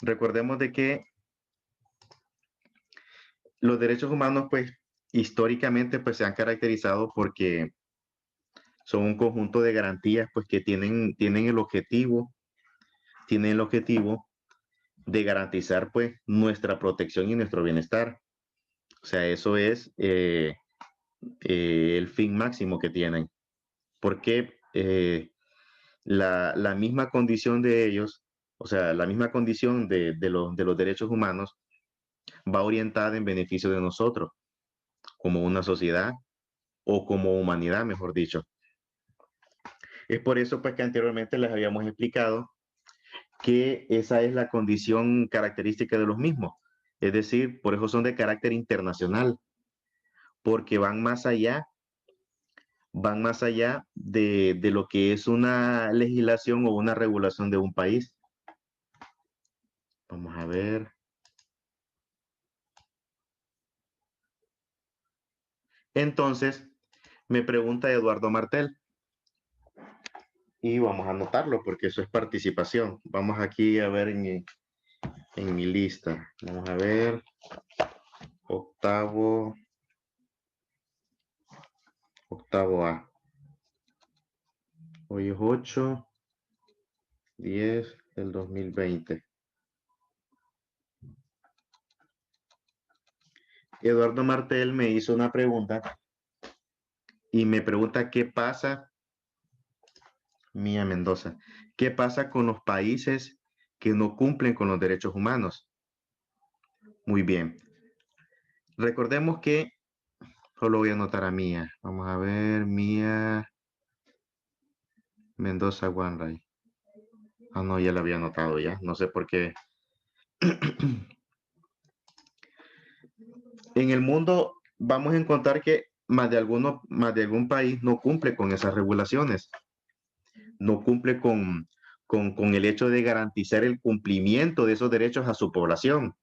Recordemos de que los derechos humanos, pues, históricamente, pues, se han caracterizado porque son un conjunto de garantías, pues, que tienen el objetivo de garantizar, pues, nuestra protección y nuestro bienestar. O sea, eso es el fin máximo que tienen, porque la misma condición de ellos, o sea, la misma condición de los derechos humanos va orientada en beneficio de nosotros, como una sociedad o como humanidad, mejor dicho. Es por eso, pues, que anteriormente les habíamos explicado que esa es la condición característica de los mismos. Es decir, por eso son de carácter internacional, porque van más allá de lo que es una legislación o una regulación de un país. Vamos a ver. Entonces, me pregunta Eduardo Martel, y vamos a anotarlo porque eso es participación. Vamos aquí a ver en mi lista. Vamos a ver, octavo A. Hoy es 8/10 del 2020. Eduardo Martel me hizo una pregunta y me pregunta qué pasa, Mía Mendoza, qué pasa con los países que no cumplen con los derechos humanos. Muy bien. Recordemos que, solo voy a anotar a Mía. Vamos a ver, Mía Mendoza Wanray. Ah, no, ya la había anotado ya. No sé por qué. En el mundo vamos a encontrar que más de algún país no cumple con esas regulaciones. No cumple con el hecho de garantizar el cumplimiento de esos derechos a su población.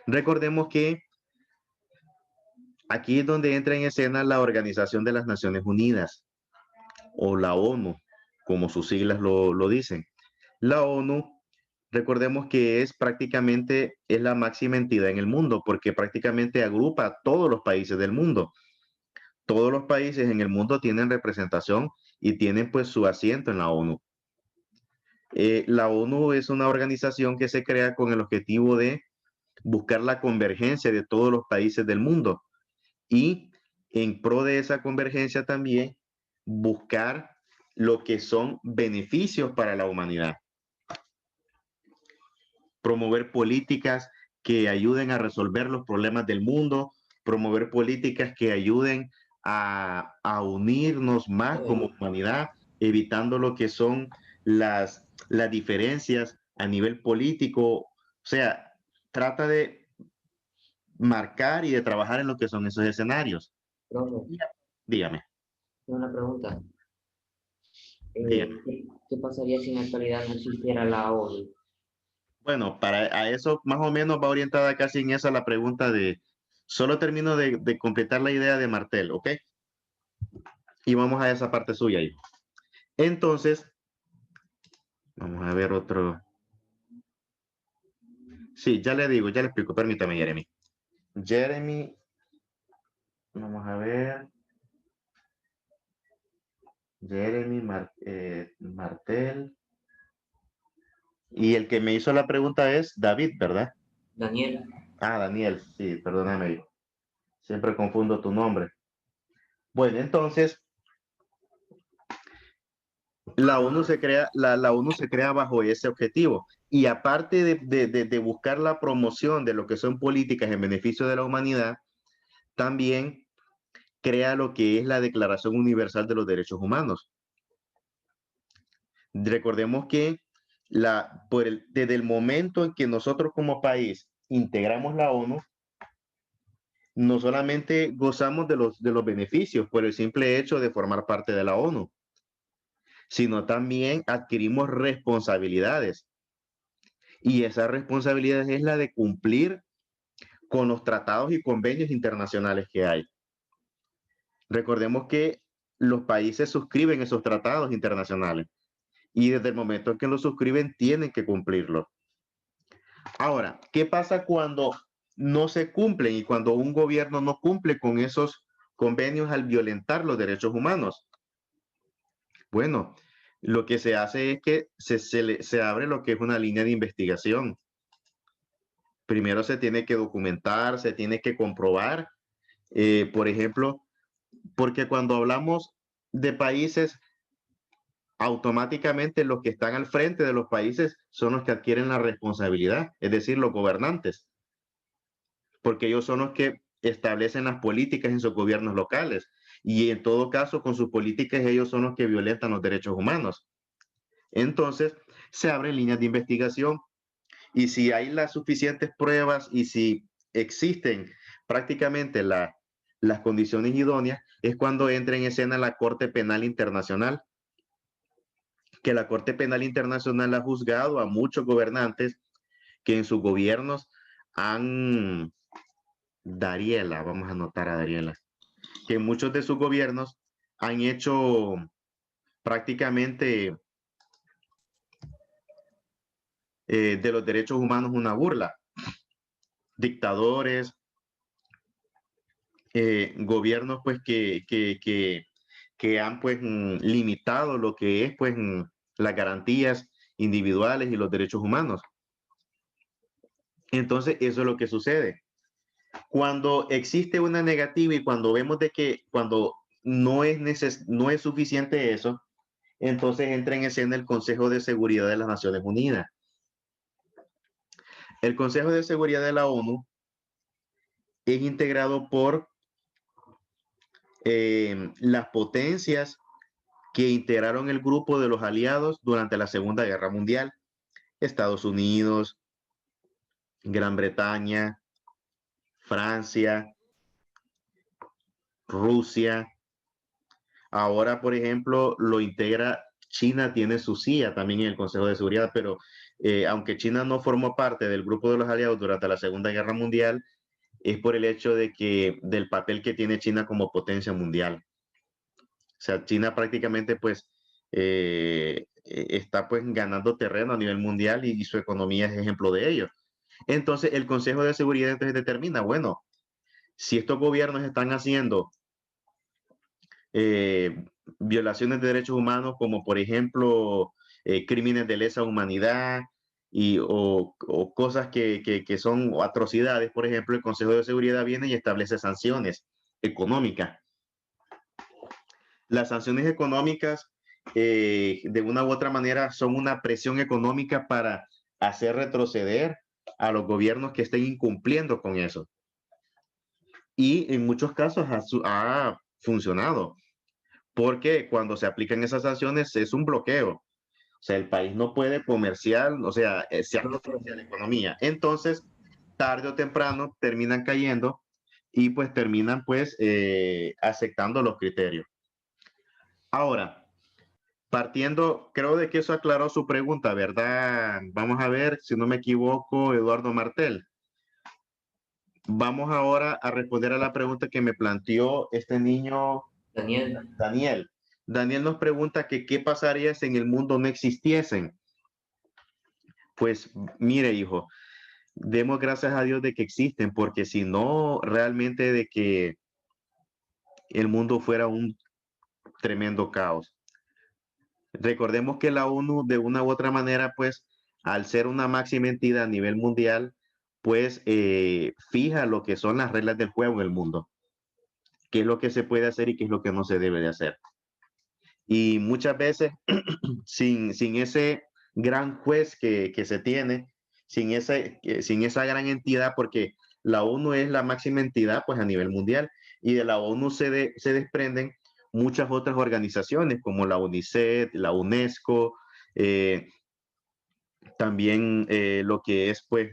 Recordemos que aquí es donde entra en escena la Organización de las Naciones Unidas o la ONU, como sus siglas lo dicen. La ONU, recordemos que es la máxima entidad en el mundo porque prácticamente agrupa a todos los países del mundo. Todos los países en el mundo tienen representación y tienen pues su asiento en la ONU. La ONU es una organización que se crea con el objetivo de buscar la convergencia de todos los países del mundo y en pro de esa convergencia también buscar lo que son beneficios para la humanidad. Promover políticas que ayuden a resolver los problemas del mundo, promover políticas que ayuden a unirnos más como humanidad, evitando lo que son las diferencias a nivel político. O sea, trata de marcar y de trabajar en lo que son esos escenarios. Profe, Dígame, tengo una pregunta. dígame. ¿Qué pasaría si en la actualidad no existiera la ONU? Bueno, para a eso más o menos va orientada casi en esa la pregunta de, solo termino de completar la idea de Martel, ¿ok? Y vamos a esa parte suya ahí. Entonces, vamos a ver otro. Sí, ya le digo, ya le explico, permítame, Jeremy. Jeremy, vamos a ver. Martel. Y el que me hizo la pregunta es David, ¿verdad? Daniel, Ah, Daniel, sí, perdóname. Siempre confundo tu nombre. Bueno, entonces, la ONU se crea bajo ese objetivo. Y aparte de buscar la promoción de lo que son políticas en beneficio de la humanidad, también crea lo que es la Declaración Universal de los Derechos Humanos. Recordemos que desde el momento en que nosotros como país integramos la ONU, no solamente gozamos de los beneficios por el simple hecho de formar parte de la ONU, sino también adquirimos responsabilidades. Y esa responsabilidad es la de cumplir con los tratados y convenios internacionales que hay. Recordemos que los países suscriben esos tratados internacionales y desde el momento en que lo suscriben tienen que cumplirlo. Ahora, ¿qué pasa cuando no se cumplen y cuando un gobierno no cumple con esos convenios al violentar los derechos humanos? Bueno, lo que se hace es que se abre lo que es una línea de investigación. Primero se tiene que documentar, se tiene que comprobar, por ejemplo, porque cuando hablamos de países, automáticamente los que están al frente de los países son los que adquieren la responsabilidad, es decir, los gobernantes, porque ellos son los que establecen las políticas en sus gobiernos locales y en todo caso con sus políticas ellos son los que violentan los derechos humanos. Entonces, se abren líneas de investigación y si hay las suficientes pruebas y si existen prácticamente las condiciones idóneas, es cuando entra en escena la Corte Penal Internacional, que la Corte Penal Internacional ha juzgado a muchos gobernantes que en sus gobiernos han, Dariela, vamos a anotar a Dariela, que muchos de sus gobiernos han hecho prácticamente de los derechos humanos una burla. Dictadores, gobiernos pues que han pues limitado lo que es pues las garantías individuales y los derechos humanos. Entonces, eso es lo que sucede. Cuando existe una negativa y cuando vemos de que cuando no es suficiente eso, entonces entra en escena el Consejo de Seguridad de las Naciones Unidas. El Consejo de Seguridad de la ONU es integrado por las potencias que integraron el grupo de los aliados durante la Segunda Guerra Mundial. Estados Unidos, Gran Bretaña, Francia, Rusia. Ahora, por ejemplo, lo integra China, tiene su CIA también en el Consejo de Seguridad, pero aunque China no formó parte del grupo de los aliados durante la Segunda Guerra Mundial, es por el hecho de que del papel que tiene China como potencia mundial. O sea, China prácticamente pues está pues ganando terreno a nivel mundial y su economía es ejemplo de ello. Entonces, el Consejo de Seguridad entonces determina, bueno, si estos gobiernos están haciendo eh, violaciones de derechos humanos, como por ejemplo crímenes de lesa humanidad o cosas que son atrocidades, por ejemplo, el Consejo de Seguridad viene y establece sanciones económicas. Las sanciones económicas, de una u otra manera, son una presión económica para hacer retroceder a los gobiernos que estén incumpliendo con eso. Y en muchos casos ha funcionado, porque cuando se aplican esas sanciones es un bloqueo. O sea, el país no puede comercial, o sea, se asfixia la economía. Entonces, tarde o temprano terminan cayendo y pues terminan pues aceptando los criterios. Ahora, partiendo, creo de que eso aclaró su pregunta, ¿verdad? Vamos a ver, si no me equivoco, Eduardo Martel. Vamos ahora a responder a la pregunta que me planteó este niño Daniel, Daniel. Daniel nos pregunta que qué pasaría si en el mundo no existiesen. Pues mire, hijo, demos gracias a Dios de que existen, porque si no, realmente de que el mundo fuera un tremendo caos. Recordemos que la ONU, de una u otra manera, pues, al ser una máxima entidad a nivel mundial, pues fija lo que son las reglas del juego en el mundo, qué es lo que se puede hacer y qué es lo que no se debe de hacer. Y muchas veces, sin ese gran juez que se tiene, sin esa gran entidad, porque la ONU es la máxima entidad pues a nivel mundial y de la ONU se desprenden muchas otras organizaciones como la UNICEF, la UNESCO, eh, también lo que es pues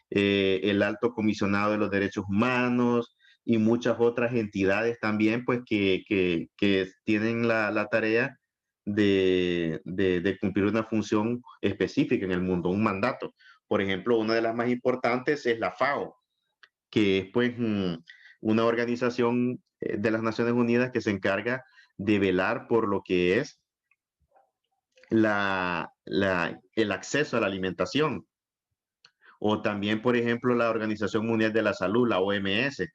el Alto Comisionado de los Derechos Humanos y muchas otras entidades también pues que tienen la tarea de cumplir una función específica en el mundo, un mandato. Por ejemplo, una de las más importantes es la FAO, que es pues una organización de las Naciones Unidas que se encarga de velar por lo que es el acceso a la alimentación. O también, por ejemplo, la Organización Mundial de la Salud, la OMS,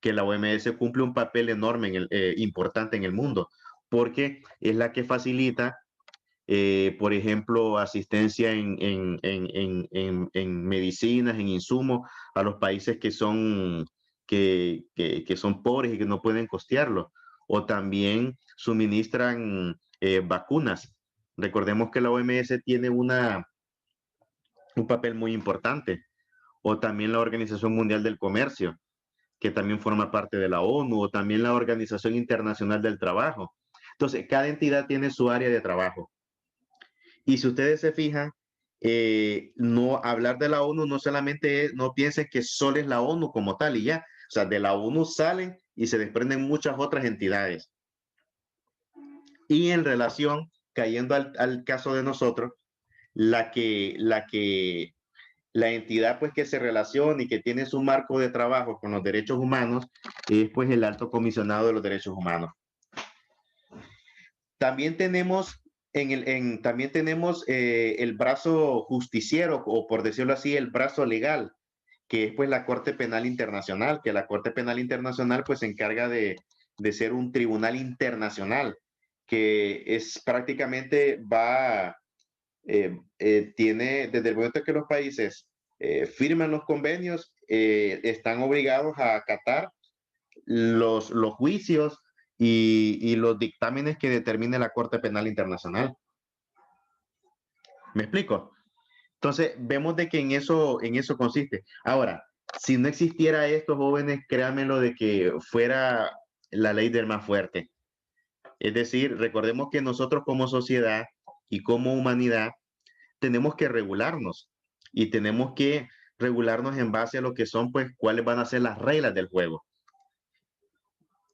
que la OMS cumple un papel enorme, importante en el mundo, porque es la que facilita, por ejemplo, asistencia en medicinas, en insumos a los países que son pobres y que no pueden costearlo. O también suministran vacunas. Recordemos que la OMS tiene un papel muy importante. O también la Organización Mundial del Comercio, que también forma parte de la ONU, o también la Organización Internacional del Trabajo. Entonces, cada entidad tiene su área de trabajo. Y si ustedes se fijan, no hablar de la ONU no solamente es, no piensen que solo es la ONU como tal y ya. O sea, de la ONU salen y se desprenden muchas otras entidades. Y en relación, cayendo al caso de nosotros, la entidad pues que se relaciona y que tiene su marco de trabajo con los derechos humanos es pues el Alto Comisionado de los Derechos Humanos. También tenemos también tenemos el brazo justiciero, o por decirlo así, el brazo legal, que es pues la Corte Penal Internacional, que la Corte Penal Internacional pues se encarga de ser un tribunal internacional, que es prácticamente tiene, desde el momento que los países firman los convenios, están obligados a acatar los juicios y los dictámenes que determine la Corte Penal Internacional. ¿Me explico? Entonces, vemos de que en eso consiste. Ahora, si no existiera esto, jóvenes, créanmelo de que fuera la ley del más fuerte. Es decir, recordemos que nosotros como sociedad y como humanidad tenemos que regularnos y tenemos que regularnos en base a lo que son, pues, cuáles van a ser las reglas del juego.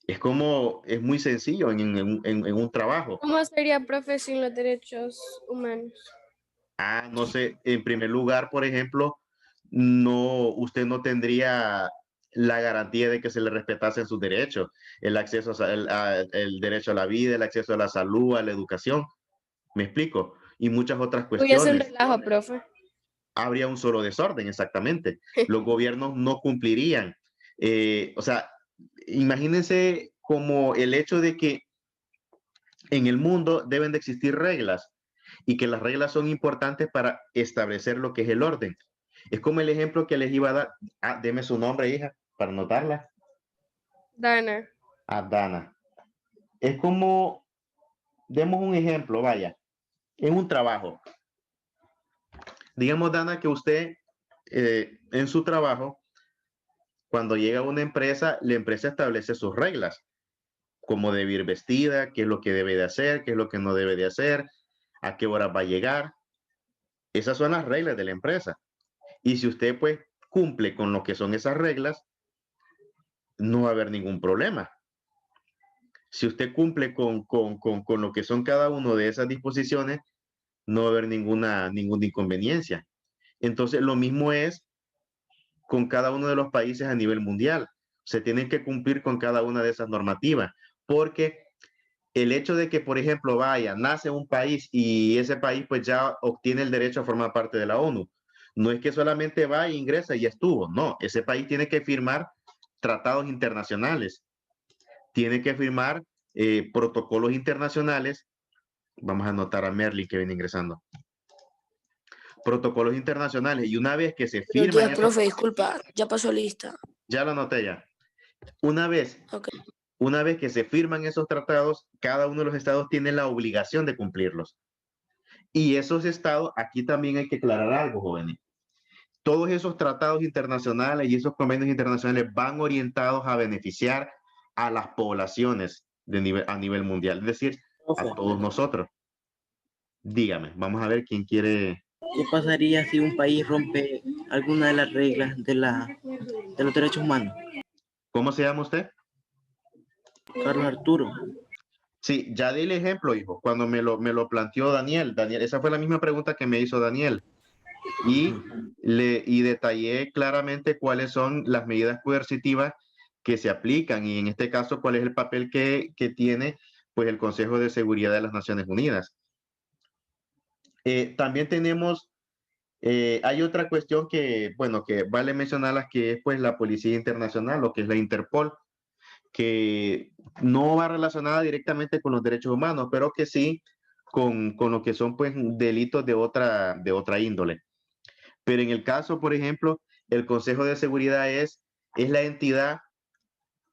Es muy sencillo en un trabajo. ¿Cómo sería, profe, sin los derechos humanos? No sé, en primer lugar, por ejemplo, usted no tendría la garantía de que se le respetasen sus derechos, el acceso el derecho a la vida, el acceso a la salud, a la educación, ¿me explico? Y muchas otras Voy a hacer un cuestiones. relajo, profe. Habría un solo desorden, exactamente. Los gobiernos no cumplirían. O sea, imagínense como el hecho de que en el mundo deben de existir reglas y que las reglas son importantes para establecer lo que es el orden. Es como el ejemplo que les iba a dar. Deme su nombre, hija, para anotarla. Dana. Dana. Es como, demos un ejemplo, vaya, en un trabajo. Digamos, Dana, que usted en su trabajo, cuando llega a una empresa, la empresa establece sus reglas, cómo debe ir vestida, qué es lo que debe de hacer, qué es lo que no debe de hacer, a qué hora va a llegar. Esas son las reglas de la empresa. Y si usted pues cumple con lo que son esas reglas, no va a haber ningún problema. Si usted cumple con lo que son cada uno de esas disposiciones, no va a haber ninguna inconveniencia. Entonces, lo mismo es con cada uno de los países a nivel mundial. Se tienen que cumplir con cada una de esas normativas, porque el hecho de que, por ejemplo, nace un país y ese país pues ya obtiene el derecho a formar parte de la ONU. No es que solamente va e ingresa y ya estuvo. No, ese país tiene que firmar tratados internacionales, tiene que firmar protocolos internacionales. Vamos a anotar a Merlin que viene ingresando. Protocolos internacionales. Y una vez que se Buenos firman... días, profe, disculpa, ya pasó lista. Ya lo anoté ya. Una vez que se firman esos tratados, cada uno de los estados tiene la obligación de cumplirlos. Y esos estados, aquí también hay que aclarar algo, jóvenes. Todos esos tratados internacionales y esos convenios internacionales van orientados a beneficiar a las poblaciones a nivel mundial, es decir, a todos nosotros. Dígame, vamos a ver quién quiere. ¿Qué pasaría si un país rompe alguna de las reglas de los derechos humanos? ¿Cómo se llama usted? Carlos Arturo. Sí, ya di el ejemplo, hijo, cuando me lo planteó Daniel. Esa fue la misma pregunta que me hizo Daniel. Y detallé claramente cuáles son las medidas coercitivas que se aplican y en este caso cuál es el papel que tiene pues el Consejo de Seguridad de las Naciones Unidas. También tenemos, hay otra cuestión que, bueno, que vale mencionarla, que es pues la Policía Internacional, lo que es la Interpol, que no va relacionada directamente con los derechos humanos, pero que sí con lo que son pues delitos de otra índole. Pero en el caso, por ejemplo, el Consejo de Seguridad es la entidad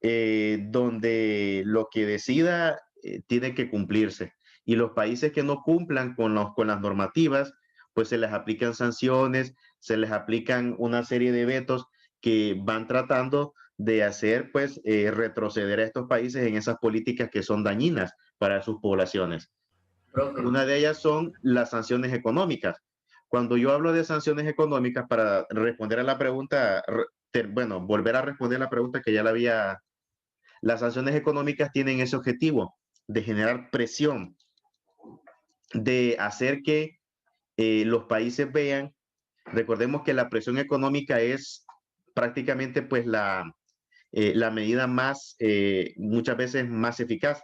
donde lo que decida tiene que cumplirse. Y los países que no cumplan con las normativas, pues se les aplican sanciones, se les aplican una serie de vetos que van tratando de hacer pues retroceder a estos países en esas políticas que son dañinas para sus poblaciones. Profe, Una de ellas son las sanciones económicas. Cuando yo hablo de sanciones económicas, para responder a la pregunta, bueno, volver a responder la pregunta que ya la había, las sanciones económicas tienen ese objetivo de generar presión, de hacer que los países vean, recordemos que la presión económica es prácticamente pues la medida más, muchas veces más eficaz,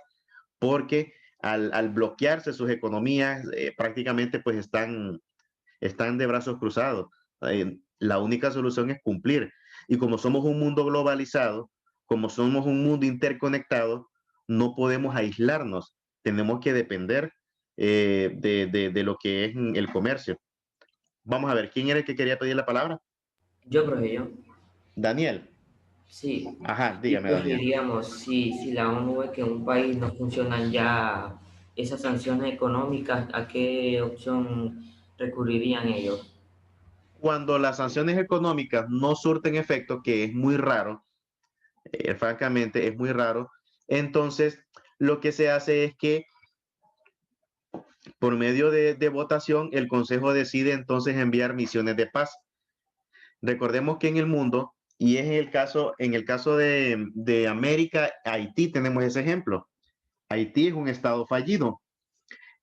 porque al bloquearse sus economías, prácticamente pues están de brazos cruzados. La única solución es cumplir. Y como somos un mundo globalizado, como somos un mundo interconectado, no podemos aislarnos. Tenemos que depender de lo que es el comercio. Vamos a ver, ¿quién era el que quería pedir la palabra? yo, profe, yo. Daniel. Sí. Ajá, Y dígame, pues Daniel. diríamos, si la ONU ve que en un país no funcionan ya esas sanciones económicas, ¿a qué opción recurrirían ellos? Cuando las sanciones económicas no surten efecto, que es muy raro, francamente es muy raro, entonces lo que se hace es que por medio de votación el Consejo decide entonces enviar misiones de paz. Recordemos que en el mundo, y es en el caso de América, Haití tenemos ese ejemplo. Haití es un estado fallido.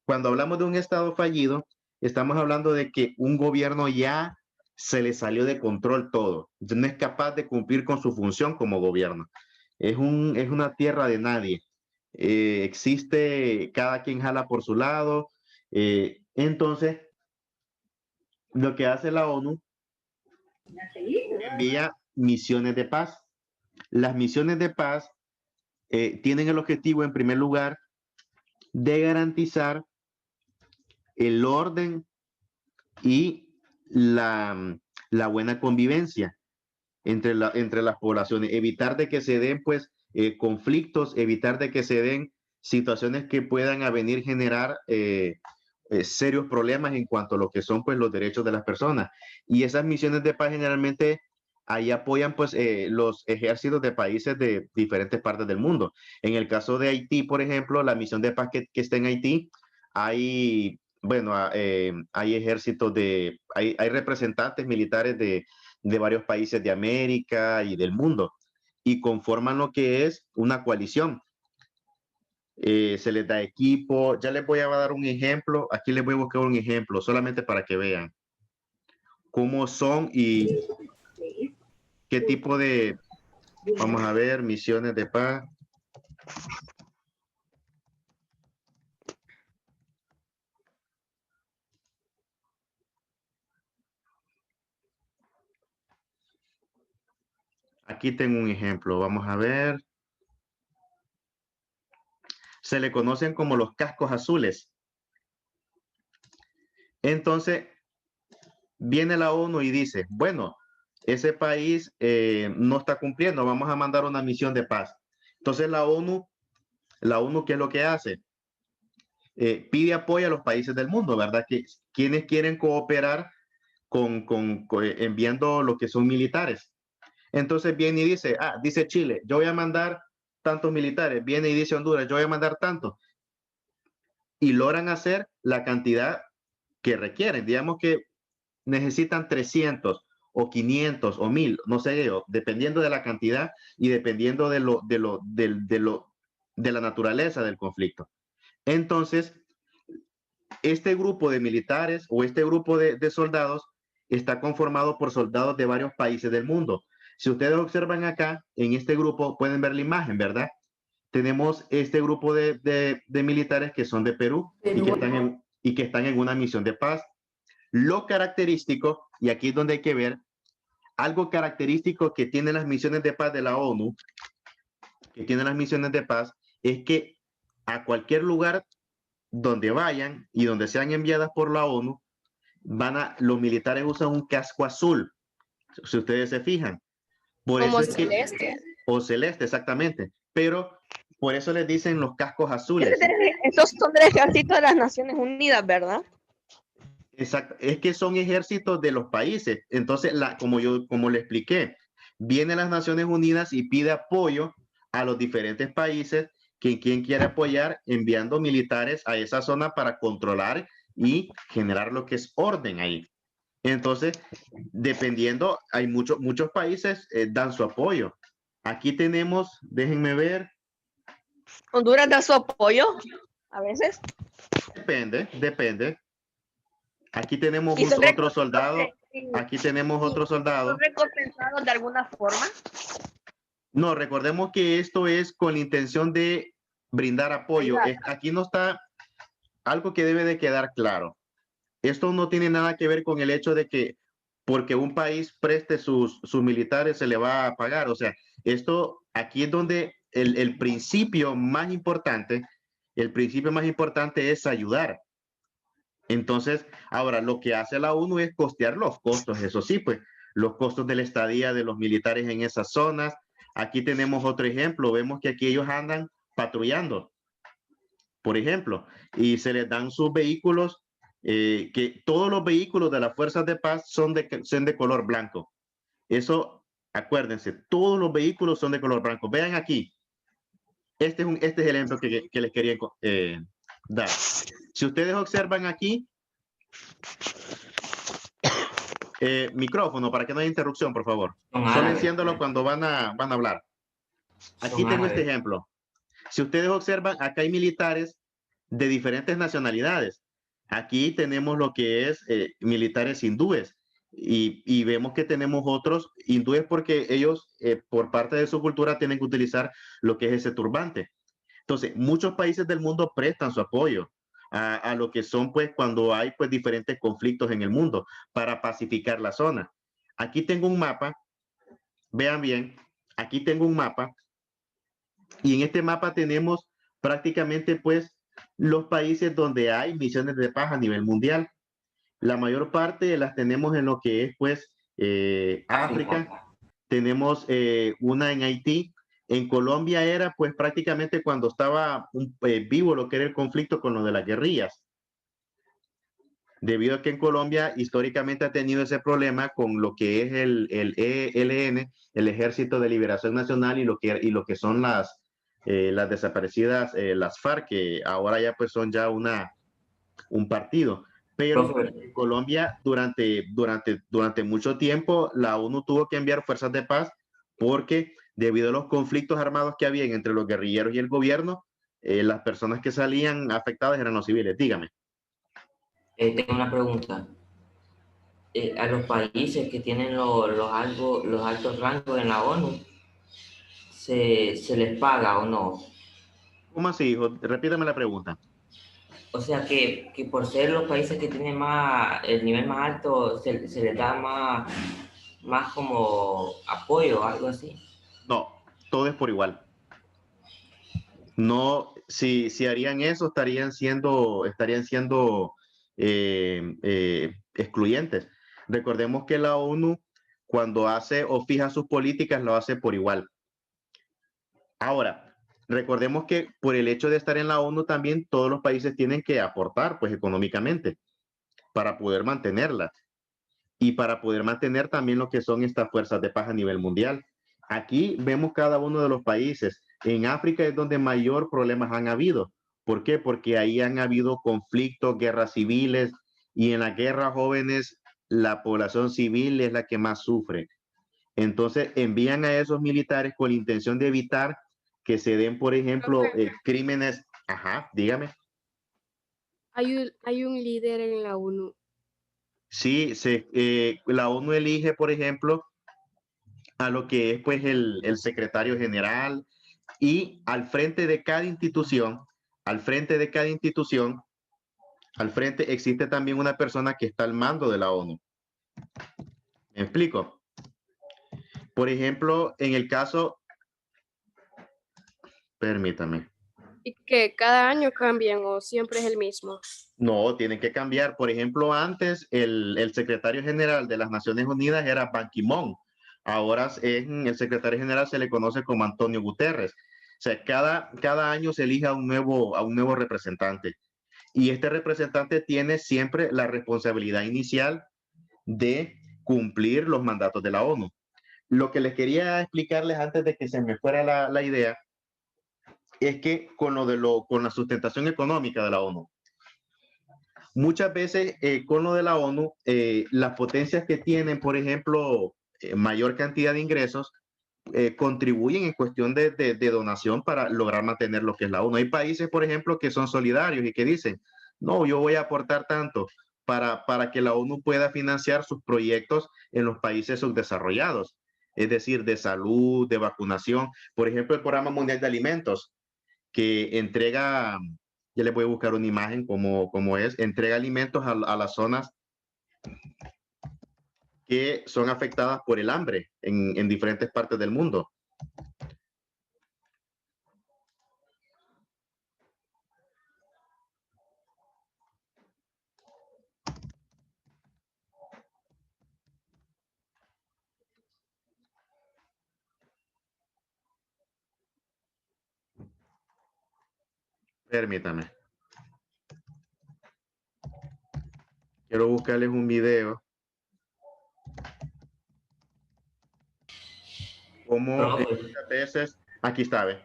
Cuando hablamos de un estado fallido, estamos hablando de que un gobierno ya se le salió de control todo. No es capaz de cumplir con su función como gobierno. Es una tierra de nadie. Existe, cada quien jala por su lado. Entonces, lo que hace la ONU envía misiones de paz. Las misiones de paz tienen el objetivo, en primer lugar, de garantizar el orden y la buena convivencia entre las poblaciones, evitar de que se den pues conflictos, evitar de que se den situaciones que puedan a venir generar serios problemas en cuanto a lo que son pues los derechos de las personas. Y esas misiones de paz generalmente ahí apoyan pues los ejércitos de países de diferentes partes del mundo. En el caso de Haití, por ejemplo, la misión de paz que está en Haití, hay, bueno, hay ejércitos hay representantes militares de varios países de América y del mundo y conforman lo que es una coalición. Se les da equipo. Ya les voy a dar un ejemplo. Aquí les voy a buscar un ejemplo solamente para que vean cómo son y qué tipo de, vamos a ver, misiones de paz. Aquí tengo un ejemplo. Vamos a ver. Se le conocen como los cascos azules. Entonces, viene la ONU y dice, bueno, ese país no está cumpliendo, vamos a mandar una misión de paz. Entonces la ONU, ¿qué es lo que hace? Pide apoyo a los países del mundo, ¿verdad? Que quienes quieren cooperar con enviando lo que son militares. Entonces viene y dice, dice Chile, yo voy a mandar tantos militares, viene y dice Honduras, yo voy a mandar tantos. Y logran hacer la cantidad que requieren. Digamos que necesitan 300 o 500 o 1000, no sé yo, dependiendo de la cantidad y dependiendo de la naturaleza del conflicto. Entonces, este grupo de militares o este grupo de soldados está conformado por soldados de varios países del mundo. Si ustedes observan acá, en este grupo pueden ver la imagen, ¿verdad? Tenemos este grupo de militares que son de Perú y que están y que están en una misión de paz. Lo característico, y aquí es donde hay que ver, algo característico que tienen las misiones de paz de la ONU, que tienen las misiones de paz, es que a cualquier lugar donde vayan y donde sean enviadas por la ONU, los militares usan un casco azul, si ustedes se fijan. Por Como eso es que, celeste. o celeste, exactamente, pero por eso les dicen los cascos azules. Esos son del ejército de las Naciones Unidas, ¿verdad? Exacto, es que son ejércitos de los países. Entonces, como le expliqué, viene las Naciones Unidas y pide apoyo a los diferentes países quien quiere apoyar enviando militares a esa zona para controlar y generar lo que es orden ahí. Entonces, dependiendo, hay muchos países dan su apoyo. Aquí tenemos, déjenme ver. Honduras da su apoyo a veces. Depende. Aquí tenemos Y son otro soldado. Sí. Aquí tenemos otro soldado. ¿Son recompensados de alguna forma? No, recordemos que esto es con la intención de brindar apoyo. Aquí no está algo que debe de quedar claro. Esto no tiene nada que ver con el hecho de que porque un país preste sus militares se le va a pagar. O sea, esto aquí es donde el principio más importante es ayudar. Entonces, ahora lo que hace la ONU es costear los costos, eso sí, pues los costos de la estadía de los militares en esas zonas. Aquí tenemos otro ejemplo, vemos que aquí ellos andan patrullando, por ejemplo, y se les dan sus vehículos, que todos los vehículos de las fuerzas de paz son de color blanco. Eso, acuérdense, todos los vehículos son de color blanco. Vean aquí, este es el ejemplo que les quería dar. Si ustedes observan aquí, micrófono para que no haya interrupción, por favor. Solo enciéndalo cuando van a hablar. Aquí tengo este ejemplo. Si ustedes observan, acá hay militares de diferentes nacionalidades. Aquí tenemos lo que es militares hindúes y vemos que tenemos otros hindúes porque ellos, por parte de su cultura, tienen que utilizar lo que es ese turbante. Entonces, muchos países del mundo prestan su apoyo a lo que son, pues, cuando hay, pues, diferentes conflictos en el mundo para pacificar la zona. Aquí tengo un mapa, vean bien, aquí tengo un mapa y en este mapa tenemos prácticamente, pues, los países donde hay misiones de paz a nivel mundial. La mayor parte las tenemos en lo que es, pues, África. Tenemos una en Haití. En Colombia era, pues, prácticamente cuando estaba vivo lo que era el conflicto con lo de las guerrillas. Debido a que en Colombia históricamente ha tenido ese problema con lo que es el ELN, el Ejército de Liberación Nacional, y lo que son las desaparecidas, las FARC, que ahora ya pues son ya un partido. Pero en Colombia durante mucho tiempo la ONU tuvo que enviar fuerzas de paz porque debido a los conflictos armados que había entre los guerrilleros y el gobierno, las personas que salían afectadas eran los civiles. Dígame. Tengo una pregunta. A los países que tienen los altos rangos en la ONU, ¿se les paga o no? ¿Cómo así, hijo? Repítame la pregunta. O sea, que por ser los países que tienen el nivel más alto, se les da más como apoyo o algo así. No, todo es por igual. No, si harían eso, estarían siendo excluyentes. Recordemos que la ONU, cuando hace o fija sus políticas, lo hace por igual. Ahora, recordemos que por el hecho de estar en la ONU también todos los países tienen que aportar, pues, económicamente para poder mantenerla y para poder mantener también lo que son estas fuerzas de paz a nivel mundial. Aquí vemos cada uno de los países. En África es donde mayor problemas han habido. ¿Por qué? Porque ahí han habido conflictos, guerras civiles, y en las guerras jóvenes la población civil es la que más sufre. Entonces envían a esos militares con la intención de evitar que se den, por ejemplo, crímenes. Ajá, dígame. Hay un líder en la ONU. Sí, la ONU elige, por ejemplo, a lo que es, pues, el secretario general, y al frente de cada institución al frente existe también una persona que está al mando de la ONU. ¿Me explico? Por ejemplo, en el caso, permítame. ¿Y que cada año cambian o siempre es el mismo? No, tienen que cambiar. Por ejemplo, antes el secretario general de las Naciones Unidas era Ban Ki-moon. Ahora el secretario general se le conoce como Antonio Guterres. O sea, cada año se elige a un nuevo representante. Y este representante tiene siempre la responsabilidad inicial de cumplir los mandatos de la ONU. Lo que les quería explicarles antes de que se me fuera la idea es que con la sustentación económica de la ONU, muchas veces con lo de la ONU, las potencias que tienen, por ejemplo, mayor cantidad de ingresos, contribuyen en cuestión de donación para lograr mantener lo que es la ONU. Hay países, por ejemplo, que son solidarios y que dicen, no, yo voy a aportar tanto para que la ONU pueda financiar sus proyectos en los países subdesarrollados, es decir, de salud, de vacunación. Por ejemplo, el Programa Mundial de Alimentos, que entrega, ya les voy a buscar una imagen como es, entrega alimentos a las zonas que son afectadas por el hambre en diferentes partes del mundo. Permítame. Quiero buscarles un video. Como muchas veces, aquí está, ¿ve?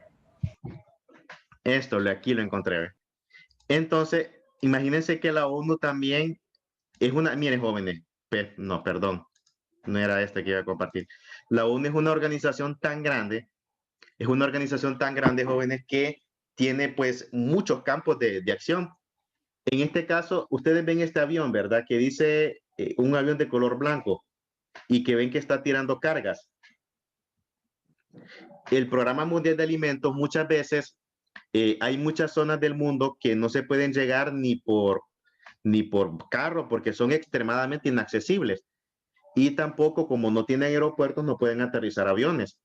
Aquí lo encontré, ¿ve? Entonces, imagínense que la ONU también es una, miren jóvenes, no, perdón, no era este que iba a compartir. La ONU es una organización tan grande, jóvenes, que tiene pues muchos campos de acción. En este caso, ustedes ven este avión, ¿verdad? Que dice un avión de color blanco y que ven que está tirando cargas. El Programa Mundial de Alimentos muchas veces hay muchas zonas del mundo que no se pueden llegar ni por carro porque son extremadamente inaccesibles y tampoco como no tienen aeropuertos no pueden aterrizar aviones.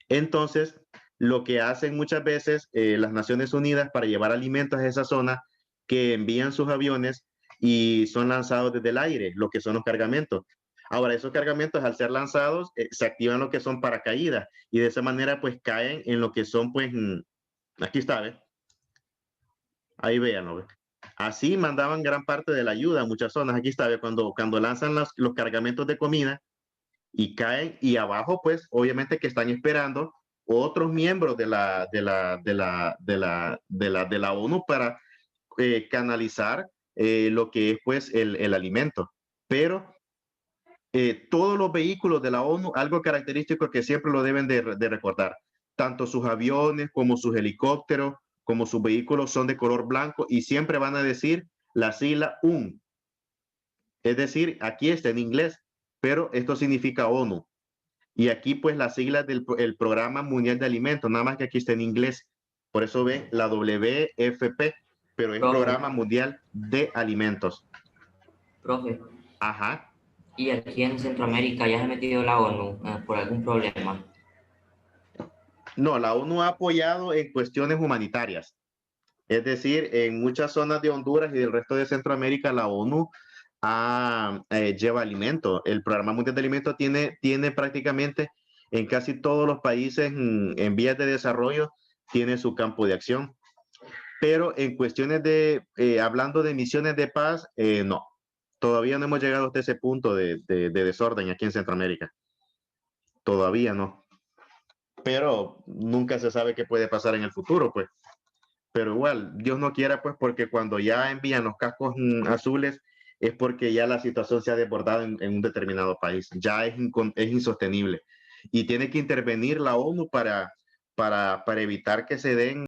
Entonces, lo que hacen muchas veces las Naciones Unidas para llevar alimentos a esa zona, que envían sus aviones y son lanzados desde el aire, lo que son los cargamentos. Ahora, esos cargamentos al ser lanzados se activan lo que son paracaídas y de esa manera pues caen en lo que son pues, aquí está, ¿ves? Ahí véanlo, ¿ves? Así mandaban gran parte de la ayuda a muchas zonas. Aquí está, ¿ves? Cuando lanzan los cargamentos de comida y caen y abajo pues obviamente que están esperando otros miembros de la ONU para canalizar lo que es pues el alimento. Pero todos los vehículos de la ONU, algo característico que siempre lo deben de recordar, tanto sus aviones como sus helicópteros, como sus vehículos son de color blanco y siempre van a decir la sigla UN. Es decir, aquí está en inglés, pero esto significa ONU. Y aquí pues las siglas del Programa Mundial de Alimentos, nada más que aquí está en inglés. Por eso ve la WFP, pero es Programa Mundial de Alimentos. Profe. Ajá. ¿Y aquí en Centroamérica ya se ha metido la ONU por algún problema? No, la ONU ha apoyado en cuestiones humanitarias. Es decir, en muchas zonas de Honduras y del resto de Centroamérica, la ONU lleva alimentos. El Programa Mundial de Alimentos tiene prácticamente en casi todos los países en vías de desarrollo, tiene su campo de acción. Pero en cuestiones hablando de misiones de paz, no. Todavía no hemos llegado hasta ese punto de desorden aquí en Centroamérica. Todavía no. Pero nunca se sabe qué puede pasar en el futuro, pues. Pero igual, Dios no quiera, pues, porque cuando ya envían los cascos azules, es porque ya la situación se ha desbordado en un determinado país. Ya es insostenible. Y tiene que intervenir la ONU para evitar que se den